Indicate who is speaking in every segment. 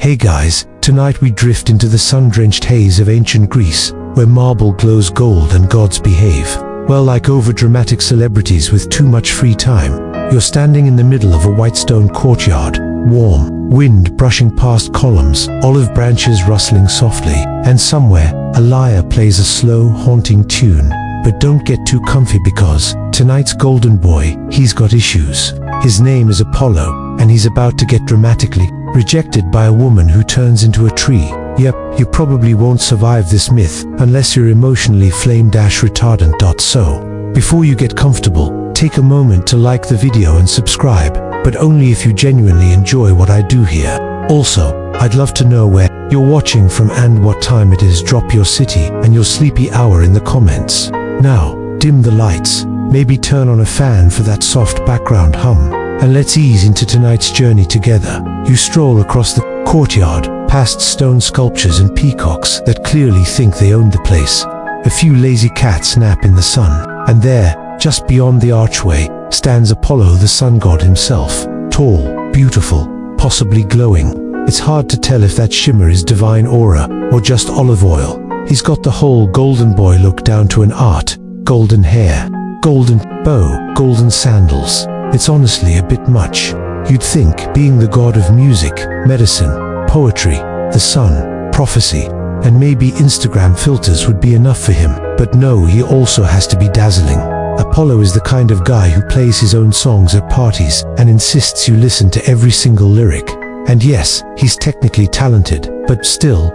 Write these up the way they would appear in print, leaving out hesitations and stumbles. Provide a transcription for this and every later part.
Speaker 1: Hey guys, tonight we drift into the sun-drenched haze of ancient Greece, where marble glows gold and gods behave. Well, like over-dramatic celebrities with too much free time. You're standing in the middle of a white stone courtyard, warm, wind brushing past columns, olive branches rustling softly, and somewhere, a lyre plays a slow, haunting tune. But don't get too comfy because tonight's golden boy, he's got issues. His name is Apollo, and he's about to get dramatically rejected by a woman who turns into a tree. Yep, you probably won't survive this myth unless you're emotionally flame-retardant. So, before you get comfortable, take a moment to like the video and subscribe, but only if you genuinely enjoy what I do here. Also, I'd love to know where you're watching from and what time it is. Drop your city and your sleepy hour in the comments. Now, dim the lights, maybe turn on a fan for that soft background hum, and let's ease into tonight's journey together. You stroll across the courtyard, past stone sculptures and peacocks that clearly think they own the place. A few lazy cats nap in the sun, and there, just beyond the archway, stands Apollo, the sun god himself. Tall, beautiful, possibly glowing. It's hard to tell if that shimmer is divine aura or just olive oil. He's got the whole golden boy look down to an art. Golden hair, golden bow, golden sandals. It's honestly a bit much. You'd think being the god of music, medicine, poetry, the sun, prophecy, and maybe Instagram filters would be enough for him. But no, he also has to be dazzling. Apollo is the kind of guy who plays his own songs at parties and insists you listen to every single lyric. And yes, he's technically talented, but still,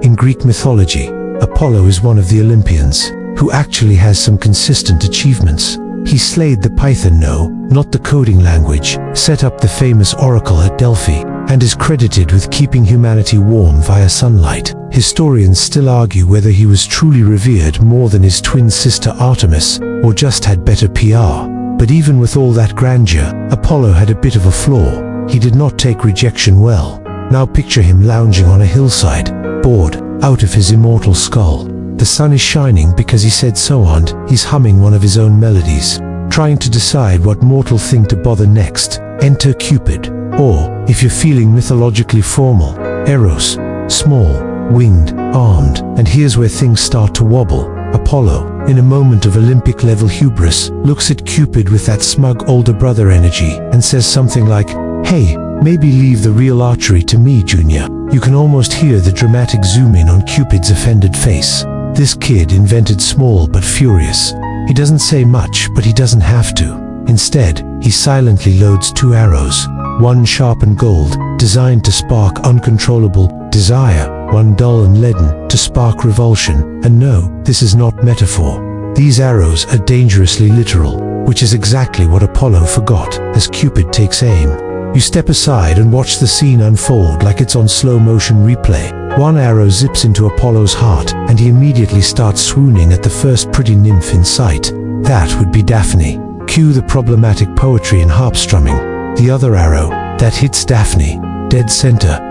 Speaker 1: in Greek mythology, Apollo is one of the Olympians who actually has some consistent achievements. He slayed the Python, no, not the coding language, set up the famous oracle at Delphi, and is credited with keeping humanity warm via sunlight. Historians still argue whether he was truly revered more than his twin sister Artemis, or just had better PR. But even with all that grandeur, Apollo had a bit of a flaw. He did not take rejection well. Now picture him lounging on a hillside, bored out of his immortal skull. The sun is shining because he said so, and he's humming one of his own melodies, trying to decide what mortal thing to bother next. Enter Cupid. Or, if you're feeling mythologically formal, Eros, small, winged, armed. And here's where things start to wobble. Apollo, in a moment of Olympic-level hubris, looks at Cupid with that smug older brother energy and says something like, "Hey, maybe leave the real archery to me, Junior." You can almost hear the dramatic zoom in on Cupid's offended face. This kid invented small but furious. He doesn't say much, but he doesn't have to. Instead, he silently loads 2 arrows, one sharp and gold, designed to spark uncontrollable desire, one dull and leaden, to spark revulsion. And no, this is not metaphor. These arrows are dangerously literal, which is exactly what Apollo forgot as Cupid takes aim. You step aside and watch the scene unfold like it's on slow motion replay. One arrow zips into Apollo's heart, and he immediately starts swooning at the first pretty nymph in sight. That would be Daphne. Cue the problematic poetry and harp strumming. The other arrow, that hits Daphne, dead center.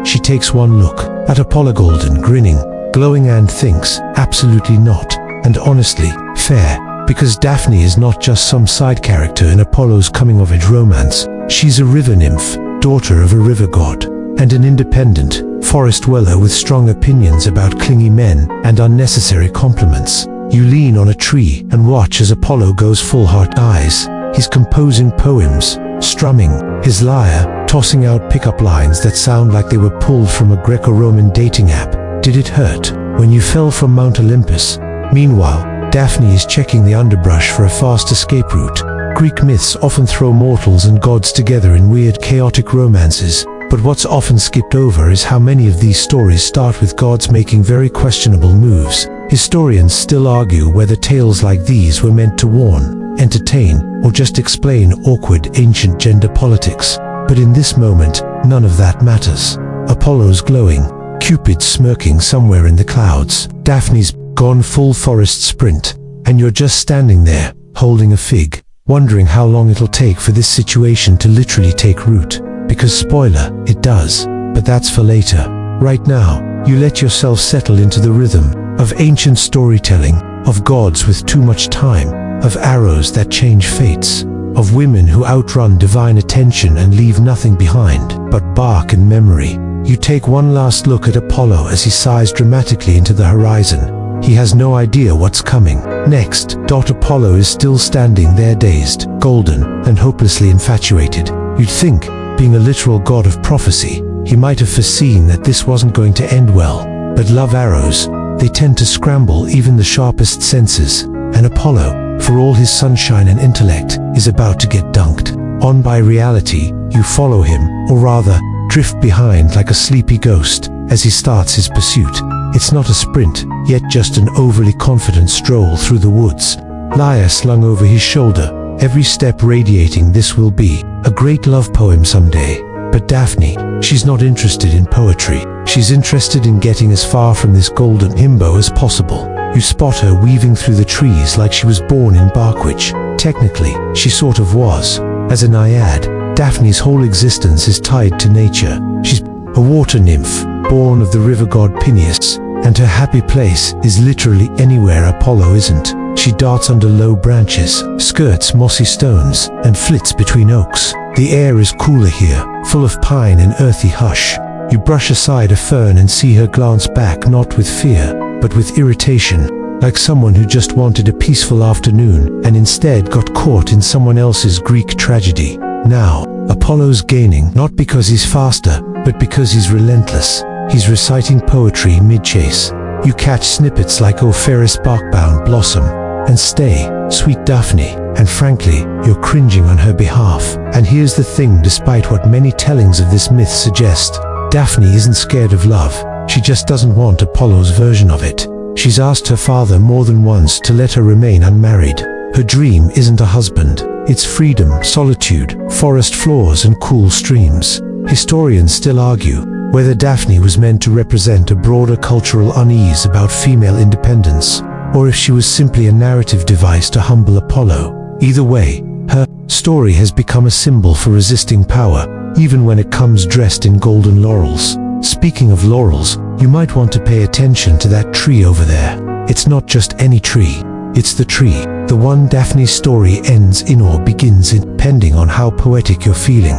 Speaker 1: She takes one look at Apollo golden, grinning, glowing, and thinks, absolutely not. And honestly, fair, because Daphne is not just some side character in Apollo's coming-of-age romance. She's a river nymph, daughter of a river god, and an independent, forest dweller with strong opinions about clingy men and unnecessary compliments. You lean on a tree and watch as Apollo goes full heart eyes. He's composing poems, strumming his lyre, tossing out pickup lines that sound like they were pulled from a Greco-Roman dating app. Did it hurt when you fell from Mount Olympus? Meanwhile, Daphne is checking the underbrush for a fast escape route. Greek myths often throw mortals and gods together in weird, chaotic romances, but what's often skipped over is how many of these stories start with gods making very questionable moves. Historians still argue whether tales like these were meant to warn, entertain, or just explain awkward ancient gender politics. But in this moment, none of that matters. Apollo's glowing, Cupid's smirking somewhere in the clouds, Daphne's gone full forest sprint, and you're just standing there, holding a fig, wondering how long it'll take for this situation to literally take root. Because spoiler, it does. But that's for later. Right now, you let yourself settle into the rhythm of ancient storytelling, of gods with too much time, of arrows that change fates, of women who outrun divine attention and leave nothing behind but bark and memory. You take one last look at Apollo as he sighs dramatically into the horizon. He has no idea what's coming. Next, Apollo is still standing there, dazed, golden, and hopelessly infatuated. You'd think, being a literal god of prophecy, he might have foreseen that this wasn't going to end well. But love arrows, they tend to scramble even the sharpest senses, and Apollo, for all his sunshine and intellect, is about to get dunked on by reality. You follow him, or rather, drift behind like a sleepy ghost as he starts his pursuit. It's not a sprint, yet just an overly confident stroll through the woods, lyre slung over his shoulder, every step radiating this will be a great love poem someday. But Daphne, she's not interested in poetry. She's interested in getting as far from this golden himbo as possible. You spot her weaving through the trees like she was born in Barkwich. Technically, she sort of was. As a naiad, Daphne's whole existence is tied to nature. She's a water nymph, born of the river god Peneus, and her happy place is literally anywhere Apollo isn't. She darts under low branches, skirts mossy stones, and flits between oaks. The air is cooler here, full of pine and earthy hush. You brush aside a fern and see her glance back, not with fear, but with irritation, like someone who just wanted a peaceful afternoon and instead got caught in someone else's Greek tragedy. Now, Apollo's gaining, not because he's faster, but because he's relentless. He's reciting poetry mid-chase. You catch snippets like "O fairest bark-bound blossom" and "Stay, sweet Daphne," and frankly, you're cringing on her behalf. And here's the thing, despite what many tellings of this myth suggest, Daphne isn't scared of love. She just doesn't want Apollo's version of it. She's asked her father more than once to let her remain unmarried. Her dream isn't a husband. It's freedom, solitude, forest floors, and cool streams. Historians still argue whether Daphne was meant to represent a broader cultural unease about female independence, or if she was simply a narrative device to humble Apollo. Either way, her story has become a symbol for resisting power, even when it comes dressed in golden laurels. Speaking of laurels, you might want to pay attention to that tree over there. It's not just any tree. It's the tree, the one Daphne's story ends in or begins in, depending on how poetic you're feeling.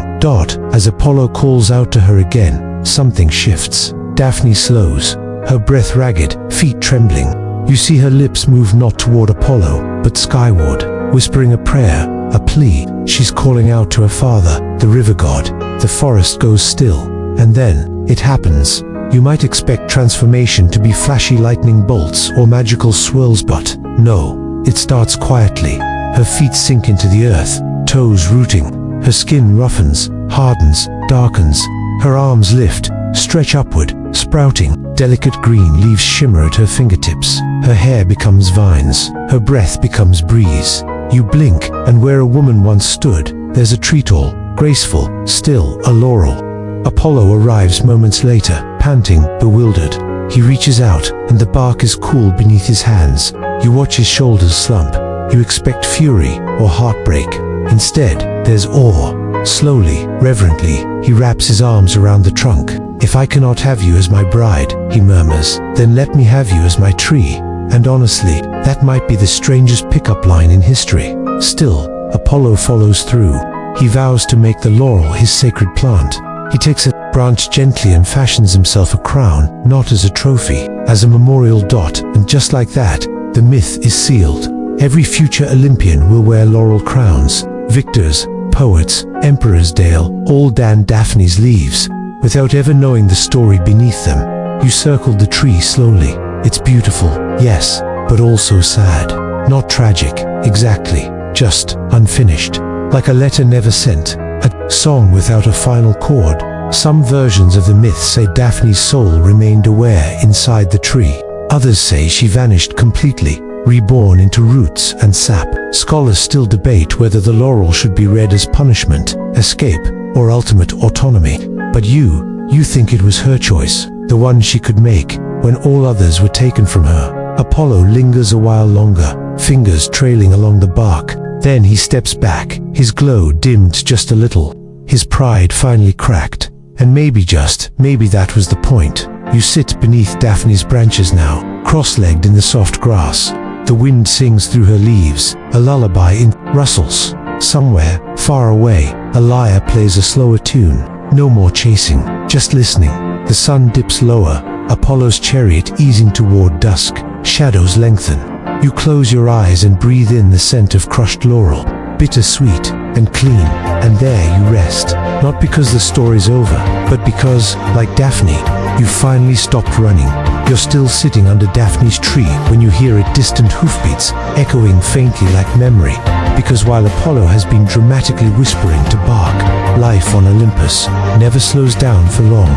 Speaker 1: As Apollo calls out to her again, something shifts. Daphne slows, her breath ragged, feet trembling. You see her lips move not toward Apollo, but skyward, whispering a prayer, a plea. She's calling out to her father, the river god. The forest goes still, and then it happens. You might expect transformation to be flashy lightning bolts or magical swirls, but no, it starts quietly. Her feet sink into the earth, toes rooting. Her skin roughens, hardens, darkens. Her arms lift, stretch upward, sprouting. Delicate green leaves shimmer at her fingertips. Her hair becomes vines. Her breath becomes breeze. You blink, and where a woman once stood, there's a tree tall, graceful, still, a laurel. Apollo arrives moments later, panting, bewildered. He reaches out, and the bark is cool beneath his hands. You watch his shoulders slump. You expect fury or heartbreak. Instead, there's awe. Slowly, reverently, he wraps his arms around the trunk. "If I cannot have you as my bride," he murmurs, "then let me have you as my tree." And honestly, that might be the strangest pickup line in history. Still, Apollo follows through. He vows to make the laurel his sacred plant. He takes a branch gently and fashions himself a crown, not as a trophy, as a memorial dot, and just like that, the myth is sealed. Every future Olympian will wear laurel crowns. Victors, poets, emperors, Dale, all Dan Daphne's leaves, without ever knowing the story beneath them. You circled the tree slowly. It's beautiful, yes, but also sad. Not tragic, exactly, just unfinished. Like a letter never sent, a song without a final chord. Some versions of the myth say Daphne's soul remained aware inside the tree. Others say she vanished completely, reborn into roots and sap. Scholars still debate whether the laurel should be read as punishment, escape, or ultimate autonomy. But you think it was her choice, the one she could make, when all others were taken from her. Apollo lingers a while longer, fingers trailing along the bark. Then he steps back, his glow dimmed just a little. His pride finally cracked. And maybe that was the point. You sit beneath Daphne's branches now, cross-legged in the soft grass. The wind sings through her leaves, a lullaby in rustles. Somewhere, far away, a lyre plays a slower tune. No more chasing, just listening. The sun dips lower, Apollo's chariot easing toward dusk. Shadows lengthen. You close your eyes and breathe in the scent of crushed laurel, bittersweet and clean, and there you rest. Not because the story's over, but because, like Daphne, you finally stopped running. You're still sitting under Daphne's tree when you hear a distant hoofbeats echoing faintly like memory. Because while Apollo has been dramatically whispering to bark, life on Olympus never slows down for long.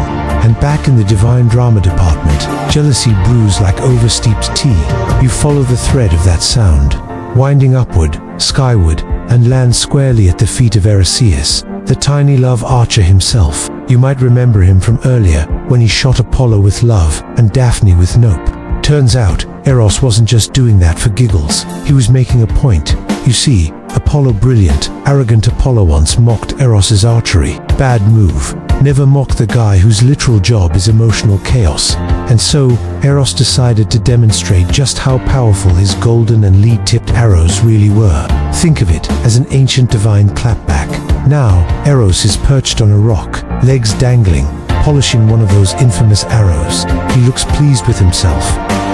Speaker 1: And back in the divine drama department, jealousy brews like oversteeped tea. You follow the thread of that sound, winding upward, skyward, and land squarely at the feet of Ereuseus, the tiny love archer himself. You might remember him from earlier, when he shot Apollo with love and Daphne with nope. Turns out, Eros wasn't just doing that for giggles. He was making a point. You see, Apollo brilliant, arrogant Apollo once mocked Eros's archery. Bad move. Never mock the guy whose literal job is emotional chaos. And so, Eros decided to demonstrate just how powerful his golden and lead-tipped arrows really were. Think of it as an ancient divine clapback. Now, Eros is perched on a rock, legs dangling, polishing one of those infamous arrows. He looks pleased with himself.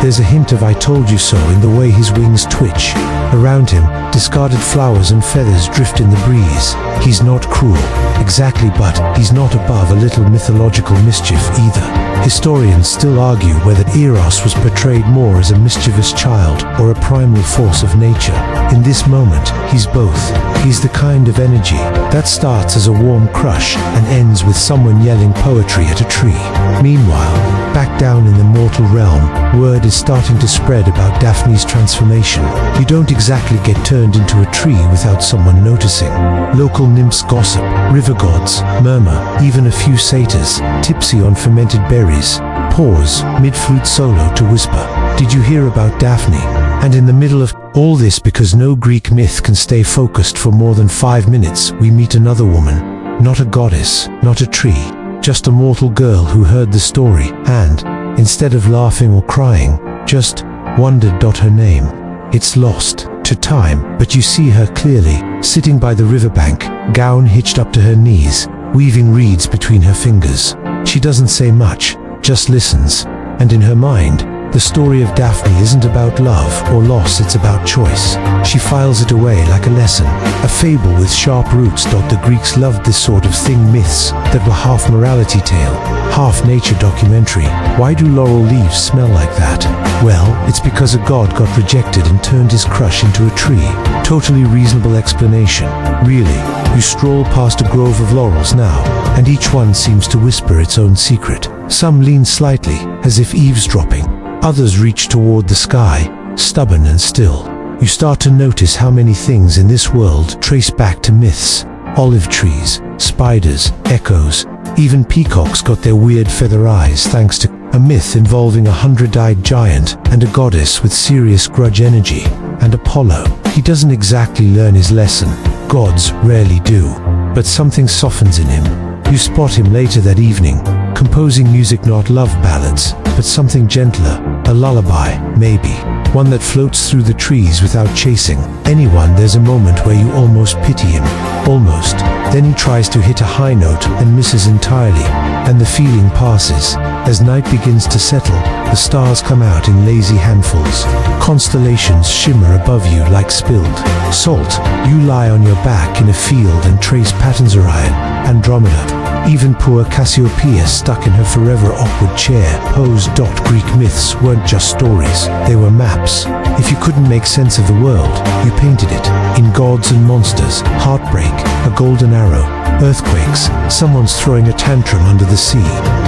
Speaker 1: There's a hint of "I told you so" in the way his wings twitch. Around him, discarded flowers and feathers drift in the breeze. He's not cruel, exactly, but he's not above a little mythological mischief either. Historians still argue whether Eros was portrayed more as a mischievous child or a primal force of nature. In this moment, he's both. He's the kind of energy that starts as a warm crush and ends with someone yelling poetry at a tree. Meanwhile, back down in the mortal realm, word is starting to spread about Daphne's transformation. You don't exactly get turned into a tree without someone noticing. Local nymphs gossip, river gods murmur, even a few satyrs, tipsy on fermented berries, pause mid-flute solo to whisper, "Did you hear about Daphne?" And in the middle of all this, because no Greek myth can stay focused for more than 5 minutes, we meet another woman. Not a goddess, not a tree, just a mortal girl who heard the story and, instead of laughing or crying, just wondered. Her name. It's lost to time, but you see her clearly, sitting by the riverbank, gown hitched up to her knees, weaving reeds between her fingers. She doesn't say much, just listens, and in her mind, the story of Daphne isn't about love or loss, it's about choice. She files it away like a lesson, a fable with sharp roots. The Greeks loved this sort of thing, myths that were half morality tale, half nature documentary. Why do laurel leaves smell like that? Well, it's because a god got rejected and turned his crush into a tree. Totally reasonable explanation. Really, you stroll past a grove of laurels now, and each one seems to whisper its own secret. Some lean slightly, as if eavesdropping. Others reach toward the sky, stubborn and still. You start to notice how many things in this world trace back to myths. Olive trees, spiders, echoes, even peacocks got their weird feather eyes thanks to a myth involving a 100-eyed giant and a goddess with serious grudge energy. And Apollo, he doesn't exactly learn his lesson. Gods rarely do. But something softens in him. You spot him later that evening, composing music, not love ballads, but something gentler, a lullaby, maybe, one that floats through the trees without chasing anyone. There's a moment where you almost pity him, almost. Then he tries to hit a high note and misses entirely, and the feeling passes. As night begins to settle, the stars come out in lazy handfuls. Constellations shimmer above you like spilled salt. You lie on your back in a field and trace patterns. Orion, Andromeda, even poor Cassiopeia stuck in her forever awkward chair posed. Greek myths weren't just stories, they were maps. If you couldn't make sense of the world, you painted it. In gods and monsters, heartbreak, a golden arrow, earthquakes, someone's throwing a tantrum under the sea,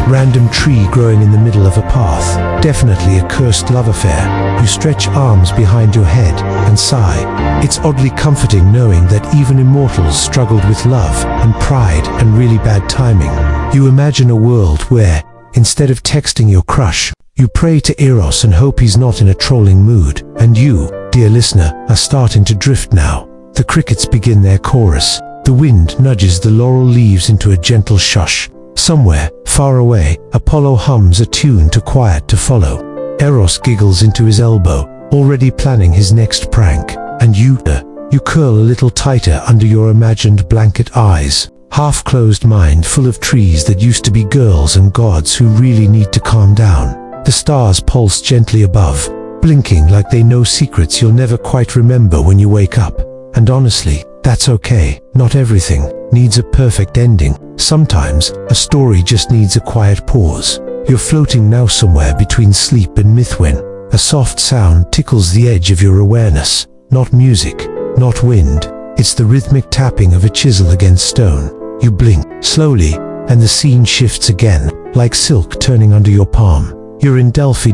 Speaker 1: random tree growing in the middle of a path, definitely a cursed love affair. You stretch arms behind your head and sigh. It's oddly comforting knowing that even immortals struggled with love and pride and really bad timing. You imagine a world where, instead of texting your crush, you pray to Eros and hope he's not in a trolling mood. And you, dear listener, are starting to drift now. The crickets begin their chorus. The wind nudges the laurel leaves into a gentle shush. Somewhere, far away, Apollo hums a tune too quiet to follow. Eros giggles into his elbow, already planning his next prank. And you curl a little tighter under your imagined blanket eyes. half-closed mind full of trees that used to be girls and gods who really need to calm down. The stars pulse gently above, blinking like they know secrets you'll never quite remember when you wake up. And honestly, that's okay. Not everything needs a perfect ending. Sometimes, a story just needs a quiet pause. You're floating now somewhere between sleep and myth when a soft sound tickles the edge of your awareness. Not music, not wind. It's the rhythmic tapping of a chisel against stone. You blink, slowly, and the scene shifts again, like silk turning under your palm. You're in Delphi.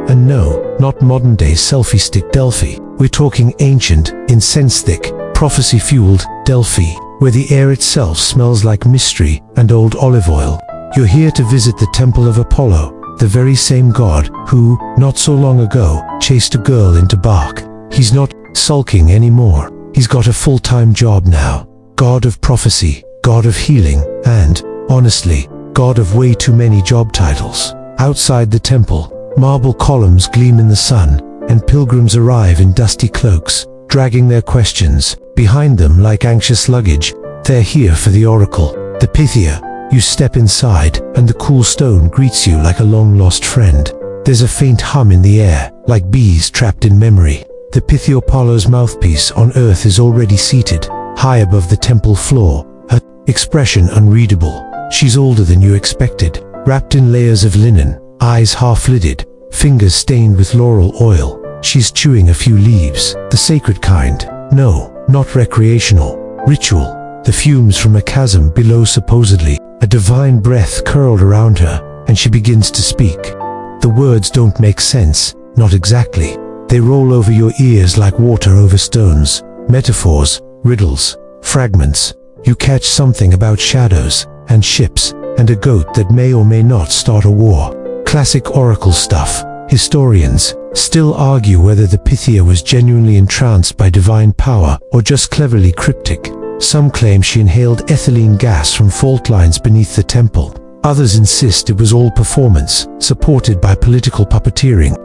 Speaker 1: And no, not modern-day selfie stick Delphi. We're talking ancient, incense-thick, prophecy-fueled Delphi, where the air itself smells like mystery and old olive oil. You're here to visit the temple of Apollo, the very same god who, not so long ago, chased a girl into bark. He's not sulking anymore. He's got a full-time job now. God of prophecy, God of healing, and, honestly, God of way too many job titles. Outside the temple, marble columns gleam in the sun, and pilgrims arrive in dusty cloaks, dragging their questions. Behind them, like anxious luggage, they're here for the oracle, the Pythia. You step inside, and the cool stone greets you like a long-lost friend. There's a faint hum in the air, like bees trapped in memory. The Pythia Apollo's mouthpiece on earth is already seated, high above the temple floor, her expression unreadable. She's older than you expected, wrapped in layers of linen, eyes half-lidded, fingers stained with laurel oil. She's chewing a few leaves, the sacred kind. No, not recreational. Ritual. The fumes from a chasm below supposedly. A divine breath curled around her, and she begins to speak. The words don't make sense, not exactly. They roll over your ears like water over stones. Metaphors, riddles, fragments. You catch something about shadows, and ships, and a goat that may or may not start a war. Classic oracle stuff. Historians still argue whether the Pythia was genuinely entranced by divine power or just cleverly cryptic. Some claim she inhaled ethylene gas from fault lines beneath the temple. Others insist it was all performance, supported by political puppeteering.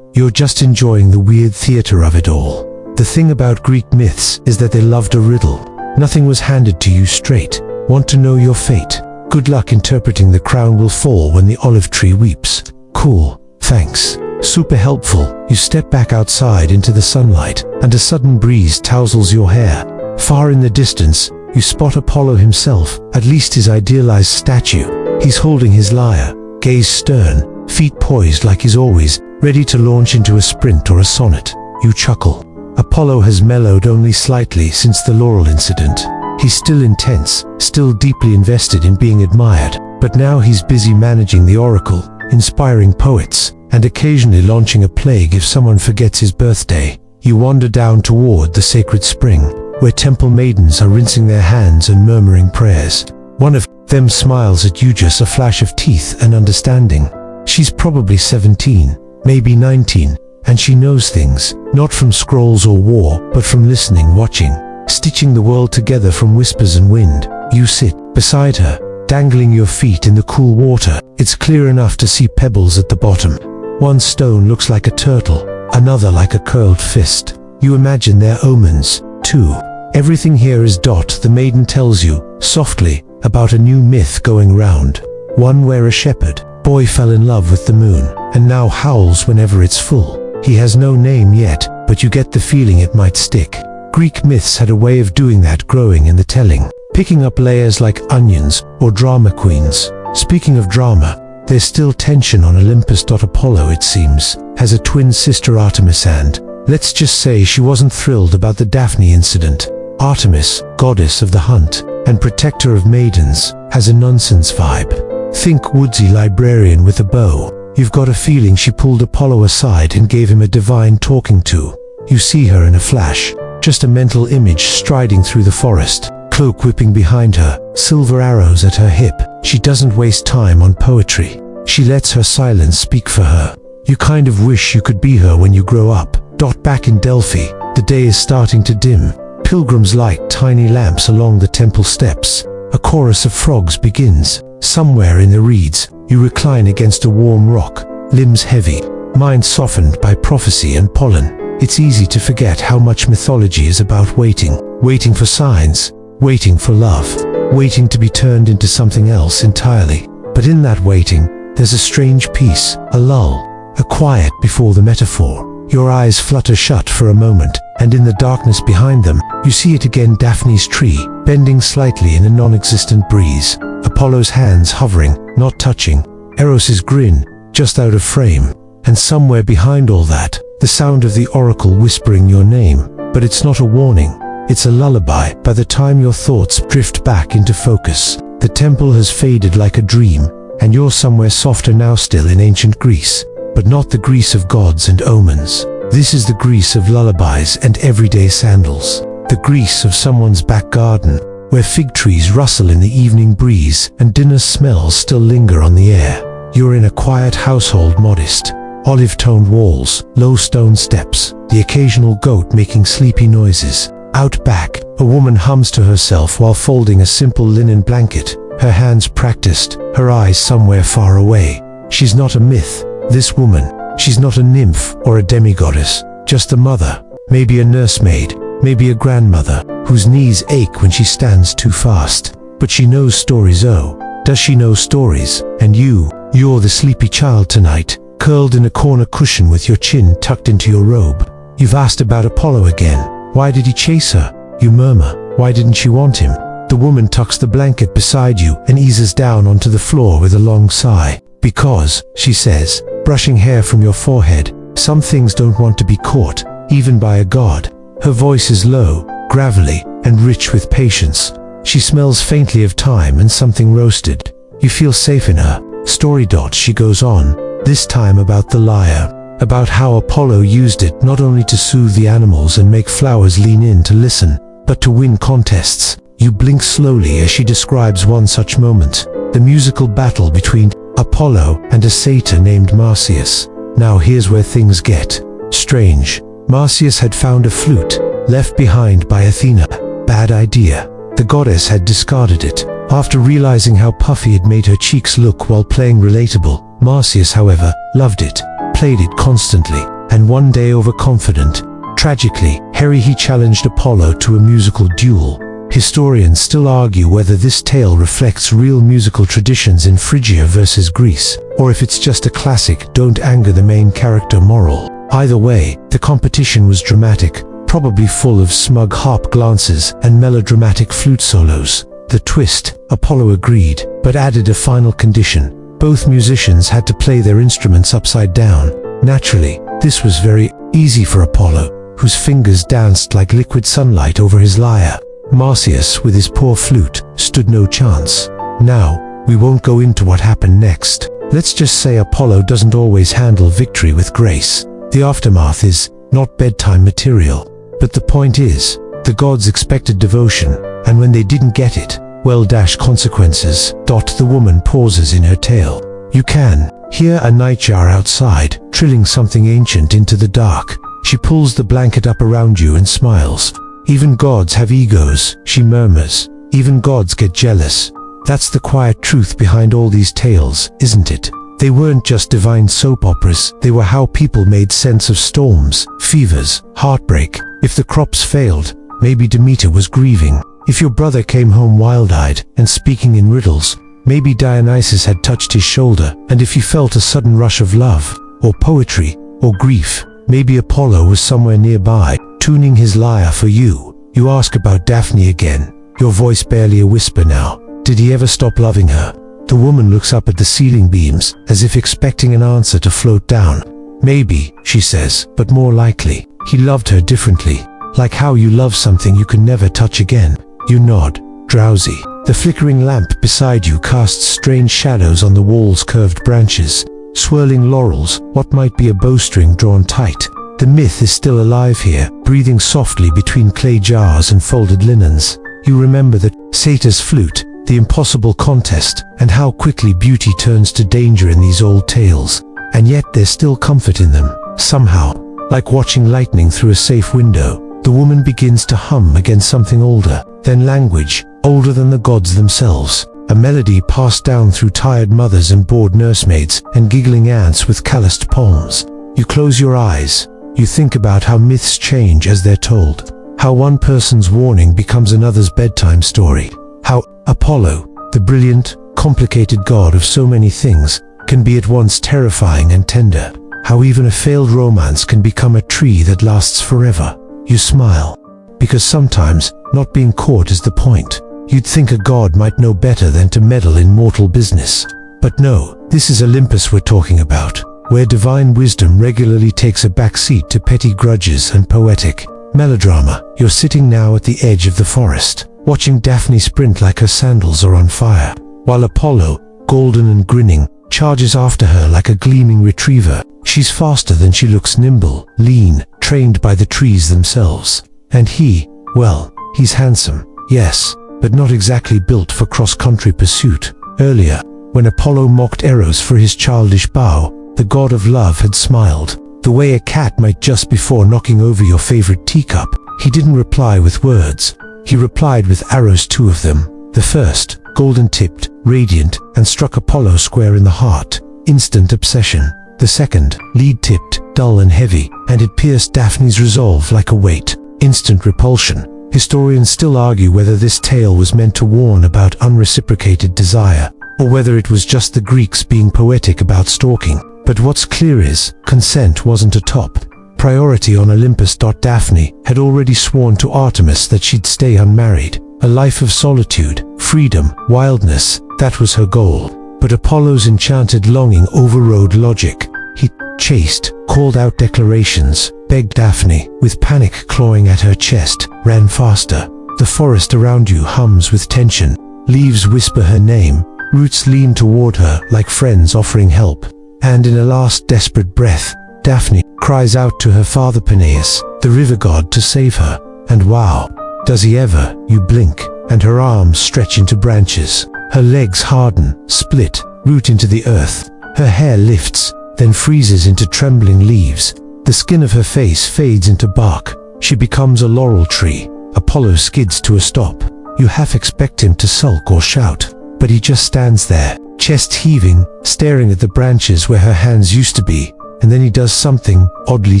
Speaker 1: You're just enjoying the weird theater of it all. The thing about Greek myths is that they loved a riddle. Nothing was handed to you straight. Want to know your fate? Good luck interpreting the crown will fall when the olive tree weeps. Cool, thanks. Super helpful. You step back outside into the sunlight, and a sudden breeze tousles your hair. Far in the distance, you spot Apollo himself, at least his idealized statue. He's holding his lyre, gaze stern, feet poised like he's always, ready to launch into a sprint or a sonnet. You chuckle. Apollo has mellowed only slightly since the Laurel incident. He's still intense, still deeply invested in being admired, but now he's busy managing the oracle, inspiring poets, and occasionally launching a plague if someone forgets his birthday. You wander down toward the sacred spring, where temple maidens are rinsing their hands and murmuring prayers. One of them smiles at you, just a flash of teeth and understanding. She's probably 17, maybe 19, and she knows things, not from scrolls or war, but from listening, watching, stitching the world together from whispers and wind. You sit beside her, dangling your feet in the cool water. It's clear enough to see pebbles at the bottom. One stone looks like a turtle, another like a curled fist. You imagine their omens, too. Everything here is the maiden tells you, softly, about a new myth going round. One where a shepherd boy fell in love with the moon, and now howls whenever it's full. He has no name yet, but you get the feeling it might stick. Greek myths had a way of doing that, growing in the telling, picking up layers like onions or drama queens. Speaking of drama, there's still tension on Olympus. Apollo, it seems, has a twin sister, Artemis, and let's just say she wasn't thrilled about the Daphne incident. Artemis, goddess of the hunt and protector of maidens, has a nonsense vibe. Think woodsy librarian with a bow. You've got a feeling she pulled Apollo aside and gave him a divine talking to. You see her in a flash, just a mental image, striding through the forest, cloak whipping behind her, silver arrows at her hip. She doesn't waste time on poetry. She lets her silence speak for her. You kind of wish you could be her when you grow up. Back in Delphi, the day is starting to dim. Pilgrims light tiny lamps along the temple steps. A chorus of frogs begins. Somewhere in the reeds, you recline against a warm rock, limbs heavy, mind softened by prophecy and pollen. It's easy to forget how much mythology is about waiting. Waiting for signs, waiting for love. waiting to be turned into something else entirely. But in that waiting, there's a strange peace, a lull, a quiet before the metaphor. Your eyes flutter shut for a moment, and in the darkness behind them, you see it again, Daphne's tree, bending slightly in a non-existent breeze. Apollo's hands hovering, not touching. Eros's grin, just out of frame. And somewhere behind all that, the sound of the oracle whispering your name. But it's not a warning, it's a lullaby. By the time your thoughts drift back into focus, the temple has faded like a dream, and you're somewhere softer now, still in ancient Greece. But not the Greece of gods and omens. This is the Greece of lullabies and everyday sandals. The Greece of someone's back garden, where fig trees rustle in the evening breeze and dinner smells still linger on the air. You're in a quiet household, modest. Olive-toned walls, low stone steps, the occasional goat making sleepy noises. Out back, a woman hums to herself while folding a simple linen blanket, her hands practiced, her eyes somewhere far away. She's not a myth, this woman. She's not a nymph or a demigoddess, just a mother, maybe a nursemaid, maybe a grandmother, whose knees ache when she stands too fast. But she knows stories. Oh, does she know stories? And you're the sleepy child tonight, curled in a corner cushion with your chin tucked into your robe. You've asked about Apollo again. Why did he chase her? You murmur. Why didn't she want him? The woman tucks the blanket beside you and eases down onto the floor with a long sigh. Because, she says, brushing hair from your forehead, some things don't want to be caught, even by a god. Her voice is low, gravelly, and rich with patience. She smells faintly of thyme and something roasted. You feel safe in her. Story. She goes on, this time about the lyre, about how Apollo used it not only to soothe the animals and make flowers lean in to listen, but to win contests. You blink slowly as she describes one such moment, the musical battle between Apollo and a satyr named Marsyas. Now here's where things get strange. Marsyas had found a flute, left behind by Athena. Bad idea. The goddess had discarded it. After realizing how puffy it made her cheeks look while playing relatable, Marsyas, however, loved it, played it constantly, and one day overconfident, tragically, he challenged Apollo to a musical duel. Historians still argue whether this tale reflects real musical traditions in Phrygia versus Greece, or if it's just a classic "don't anger the main character" moral. Either way, the competition was dramatic, probably full of smug harp glances and melodramatic flute solos. The twist, Apollo agreed, but added a final condition. Both musicians had to play their instruments upside down. Naturally, this was very easy for Apollo, whose fingers danced like liquid sunlight over his lyre. Marsyas, with his poor flute, stood no chance. Now, we won't go into what happened next. Let's just say Apollo doesn't always handle victory with grace. The aftermath is not bedtime material. But the point is, the gods expected devotion, and when they didn't get it, well, consequences. The woman pauses in her tale. You can hear a nightjar outside, trilling something ancient into the dark. She pulls the blanket up around you and smiles. Even gods have egos, she murmurs. Even gods get jealous. That's the quiet truth behind all these tales, isn't it? They weren't just divine soap operas, they were how people made sense of storms, fevers, heartbreak. If the crops failed, maybe Demeter was grieving. If your brother came home wild-eyed and speaking in riddles, maybe Dionysus had touched his shoulder. And if you felt a sudden rush of love, or poetry, or grief, maybe Apollo was somewhere nearby, tuning his lyre for you. You ask about Daphne again, your voice barely a whisper now. Did he ever stop loving her? The woman looks up at the ceiling beams, as if expecting an answer to float down. Maybe, she says, but more likely, he loved her differently. Like how you love something you can never touch again. You nod, drowsy. The flickering lamp beside you casts strange shadows on the wall's curved branches. Swirling laurels, what might be a bowstring drawn tight. The myth is still alive here, breathing softly between clay jars and folded linens. You remember the satyr's flute, the impossible contest, and how quickly beauty turns to danger in these old tales. And yet there's still comfort in them, somehow. Like watching lightning through a safe window, the woman begins to hum against something older, then language, older than the gods themselves. A melody passed down through tired mothers and bored nursemaids, and giggling ants with calloused palms. You close your eyes. You think about how myths change as they're told. How one person's warning becomes another's bedtime story. How Apollo, the brilliant, complicated god of so many things, can be at once terrifying and tender. How even a failed romance can become a tree that lasts forever. You smile. Because sometimes, not being caught is the point. You'd think a god might know better than to meddle in mortal business. But no, this is Olympus we're talking about, where divine wisdom regularly takes a backseat to petty grudges and poetic melodrama. You're sitting now at the edge of the forest, watching Daphne sprint like her sandals are on fire, while Apollo, golden and grinning, charges after her like a gleaming retriever. She's faster than she looks, nimble, lean, trained by the trees themselves. And he, well, he's handsome, yes, but not exactly built for cross-country pursuit. Earlier, when Apollo mocked Eros for his childish bow, the god of love had smiled, the way a cat might just before knocking over your favorite teacup. He didn't reply with words. He replied with arrows, 2 of them. The first, golden-tipped, radiant, and struck Apollo square in the heart. Instant obsession. The second, lead-tipped, dull and heavy, and it pierced Daphne's resolve like a weight. Instant repulsion. Historians still argue whether this tale was meant to warn about unreciprocated desire, or whether it was just the Greeks being poetic about stalking. But what's clear is, consent wasn't a top priority on Olympus. Daphne had already sworn to Artemis that she'd stay unmarried. A life of solitude, freedom, wildness, that was her goal. But Apollo's enchanted longing overrode logic. He chased, called out declarations, begged Daphne, with panic clawing at her chest, ran faster. The forest around you hums with tension. Leaves whisper her name, roots lean toward her like friends offering help. And in a last desperate breath, Daphne cries out to her father Peneus, the river god, to save her. And wow, does he ever. You blink, and her arms stretch into branches. Her legs harden, split, root into the earth. Her hair lifts, then freezes into trembling leaves. The skin of her face fades into bark. She becomes a laurel tree. Apollo skids to a stop. You half expect him to sulk or shout, but he just stands there, chest heaving, staring at the branches where her hands used to be. And then he does something oddly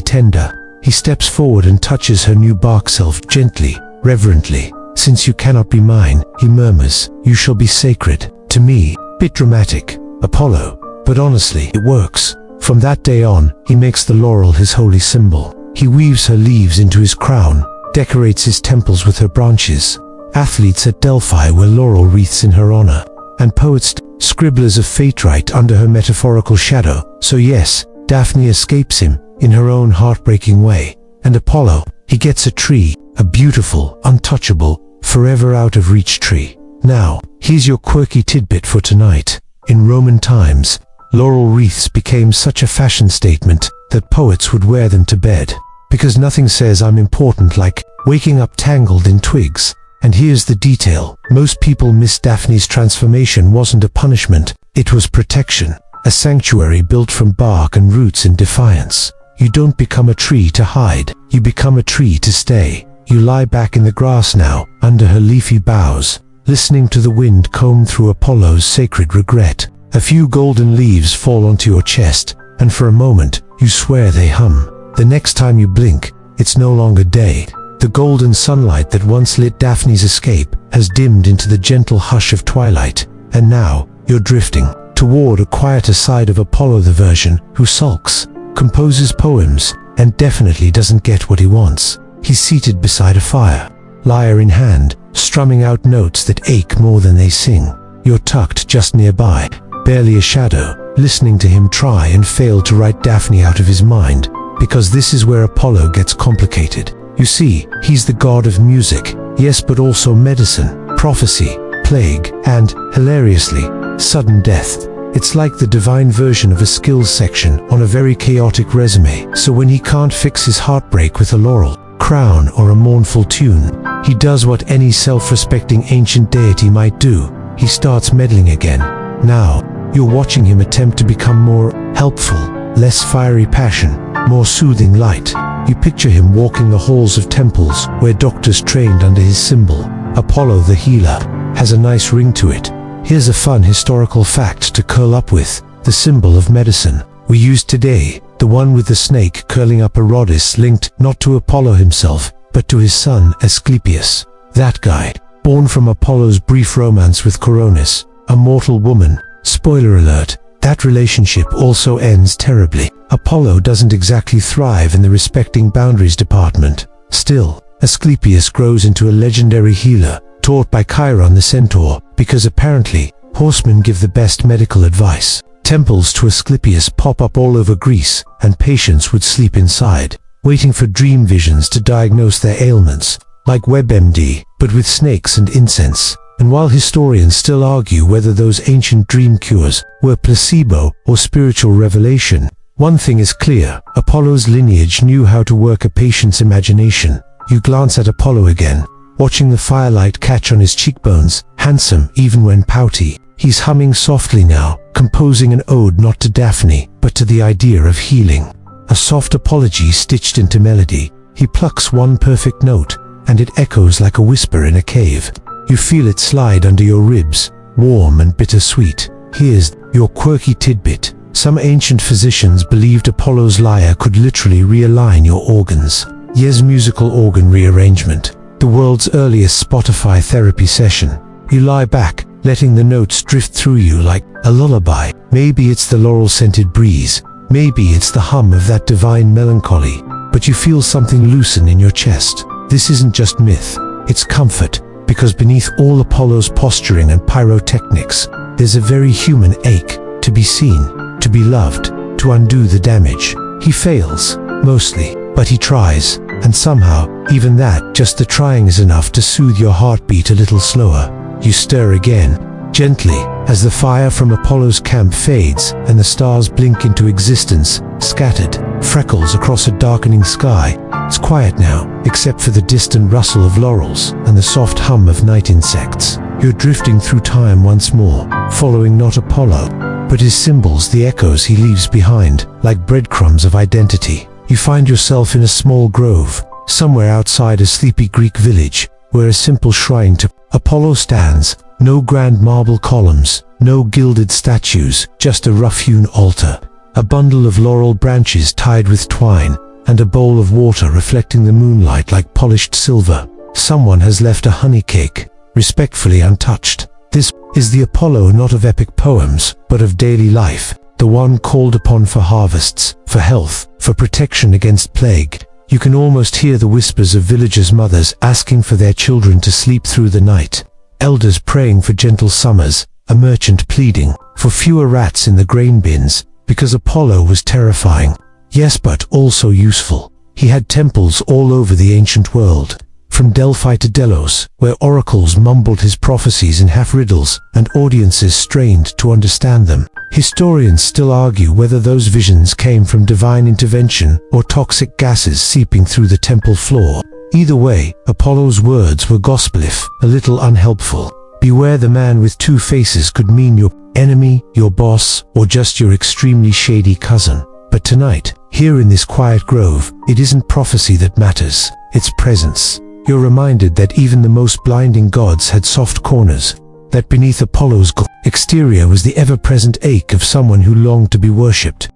Speaker 1: tender. He steps forward and touches her new bark self gently, reverently. Since you cannot be mine, he murmurs, you shall be sacred to me. Bit dramatic, Apollo, but honestly, it works. From that day on, he makes the laurel his holy symbol. He weaves her leaves into his crown, decorates his temples with her branches. Athletes at Delphi wear laurel wreaths in her honor, and poets, scribblers of fate write under her metaphorical shadow. So yes, Daphne escapes him, in her own heartbreaking way. And Apollo, he gets a tree, a beautiful, untouchable, forever out of reach tree. Now, here's your quirky tidbit for tonight. In Roman times, laurel wreaths became such a fashion statement that poets would wear them to bed. Because nothing says I'm important like waking up tangled in twigs. And here's the detail. Most people miss Daphne's transformation wasn't a punishment, it was protection. A sanctuary built from bark and roots in defiance. You don't become a tree to hide, you become a tree to stay. You lie back in the grass now, under her leafy boughs, listening to the wind comb through Apollo's sacred regret. A few golden leaves fall onto your chest, and for a moment, you swear they hum. The next time you blink, it's no longer day. The golden sunlight that once lit Daphne's escape has dimmed into the gentle hush of twilight, and now, you're drifting toward a quieter side of Apollo, the version who sulks, composes poems, and definitely doesn't get what he wants. He's seated beside a fire, lyre in hand, strumming out notes that ache more than they sing. You're tucked just nearby, barely a shadow, listening to him try and fail to write Daphne out of his mind, because this is where Apollo gets complicated. You see, he's the god of music, yes, but also medicine, prophecy, plague, and, hilariously, sudden death. It's like the divine version of a skills section on a very chaotic resume. So when he can't fix his heartbreak with a laurel crown or a mournful tune, he does what any self-respecting ancient deity might do. He starts meddling again. Now, you're watching him attempt to become more helpful, less fiery passion, more soothing light. You picture him walking the halls of temples where doctors trained under his symbol. Apollo the healer has a nice ring to it. Here's a fun historical fact to curl up with. The symbol of medicine we use today, the one with the snake curling up a rod, is linked not to Apollo himself, but to his son Asclepius. That guy, born from Apollo's brief romance with Coronis, a mortal woman. Spoiler alert, that relationship also ends terribly. Apollo doesn't exactly thrive in the respecting boundaries department. Still, Asclepius grows into a legendary healer, taught by Chiron the centaur, because apparently, horsemen give the best medical advice. Temples to Asclepius pop up all over Greece, and patients would sleep inside, waiting for dream visions to diagnose their ailments, like WebMD, but with snakes and incense. And while historians still argue whether those ancient dream cures were placebo or spiritual revelation, one thing is clear: Apollo's lineage knew how to work a patient's imagination. You glance at Apollo again, watching the firelight catch on his cheekbones, handsome even when pouty. He's humming softly now, composing an ode not to Daphne, but to the idea of healing. A soft apology stitched into melody. He plucks one perfect note, and it echoes like a whisper in a cave. You feel it slide under your ribs, warm and bittersweet. Here's your quirky tidbit. Some ancient physicians believed Apollo's lyre could literally realign your organs. Yes, musical organ rearrangement. The world's earliest Spotify therapy session. You lie back, letting the notes drift through you like a lullaby. Maybe it's the laurel-scented breeze. Maybe it's the hum of that divine melancholy. But you feel something loosen in your chest. This isn't just myth. It's comfort. Because beneath all Apollo's posturing and pyrotechnics, there's a very human ache to be seen, to be loved, to undo the damage. He fails, mostly, but he tries, and somehow, even that, just the trying is enough to soothe your heartbeat a little slower. You stir again, gently, as the fire from Apollo's camp fades and the stars blink into existence, scattered, freckles across a darkening sky. It's quiet now, except for the distant rustle of laurels and the soft hum of night insects. You're drifting through time once more, following not Apollo, but his symbols, the echoes he leaves behind, like breadcrumbs of identity. You find yourself in a small grove, somewhere outside a sleepy Greek village, where a simple shrine to Apollo stands. No grand marble columns, no gilded statues, just a rough-hewn altar. A bundle of laurel branches tied with twine, and a bowl of water reflecting the moonlight like polished silver. Someone has left a honey cake, respectfully untouched. This is the Apollo not of epic poems, but of daily life, the one called upon for harvests, for health, for protection against plague. You can almost hear the whispers of villagers' mothers asking for their children to sleep through the night, elders praying for gentle summers, a merchant pleading for fewer rats in the grain bins, because Apollo was terrifying. Yes, but also useful. He had temples all over the ancient world, from Delphi to Delos, where oracles mumbled his prophecies in half-riddles, and audiences strained to understand them. Historians still argue whether those visions came from divine intervention or toxic gases seeping through the temple floor. Either way, Apollo's words were gospel, if a little unhelpful. Beware the man with two faces could mean your enemy, your boss, or just your extremely shady cousin. But tonight, here in this quiet grove, it isn't prophecy that matters, it's presence. You're reminded that even the most blinding gods had soft corners, that beneath Apollo's exterior was the ever-present ache of someone who longed to be worshipped.